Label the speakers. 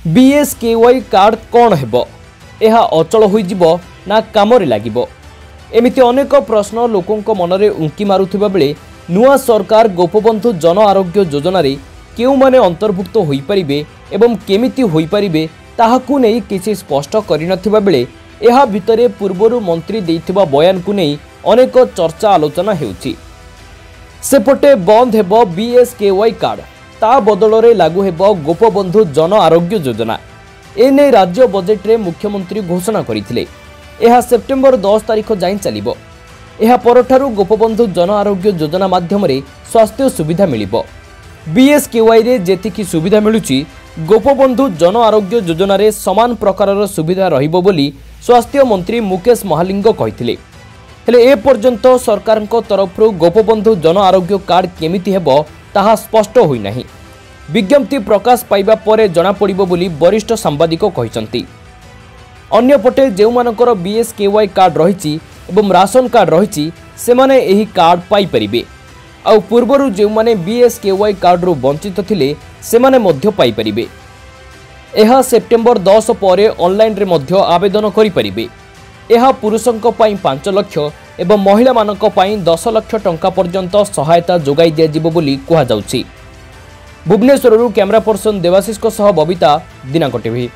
Speaker 1: BSKY card कौन हेबो एहा अचल होइजिबो ना कामरे लागिबो एमिति अनेक प्रश्न लोकों मनरे उंकी मारुथिबा बेले नुआ सरकार गोपबंधु जन आरोग्य योजना रे केउ माने अंतर्भुक्त होई परिबे एवं केमिति होई परिबे ताहाकु नै किछि स्पष्ट करि नथिबा बेले एहा भितरे पूर्वरु मंत्री देइथिबा बयान को नै अनेक चर्चा आलोचना हेउछि। सेपटे बंद हेबो बीएसकेवाई कार्ड ता बदल रे लागू हेबो गोपबंधु जन आरोग्य योजना एने राज्य बजेट रे मुख्यमंत्री घोषणा करथिले। एहा सेप्टेम्बर 10 तारिख जाई चलिबो। एहा परठारु गोपबंधु जन आरोग्य योजना माध्यम रे स्वास्थ्य सुविधा मिलिबो। बीएसकेवाई रे जेतिकी सुविधा मिलुची गोपबंधु जन आरोग्य योजना रे समान प्रकारर सुविधा रहिबो बोली स्वास्थ्य मंत्री मुकेश महालिंग कहिथिले। हेले ए पर्यंत सरकारक तरफरु गोपबंधु जन आरोग्य कार्ड केमिति हेबो ताहा स्पष्ट होई नाही। विज्ञप्ति प्रकाश पाइबा परे जना पड़िबो बोली वरिष्ठ सांबादिक कहिसंती। अन्यपटे जेउमानकर बीएसकेवाई कार्ड रहिछि एवं राशन कार्ड रहिछि सेमाने एही कार्ड पाई परिबे आ पूर्वरु जेउमाने बीएसकेवाई कार्ड रु वंचित थिले सेमाने मध्य पाई परिबे। एहा सेप्टेम्बर 10 परे ऑनलाइन रे मध्य आवेदन करि परिबे। एहा पुरुषंक पई 5 लाख एवं महिला मानक पई 10 लाख टंका पर्यंत सहायता जोगाई दिया जिवो बोली कुहा जाउछि। भुवनेश्वरରୁ कैमरा पर्सन देवाशीष सह बबिता दिनांक टीवी।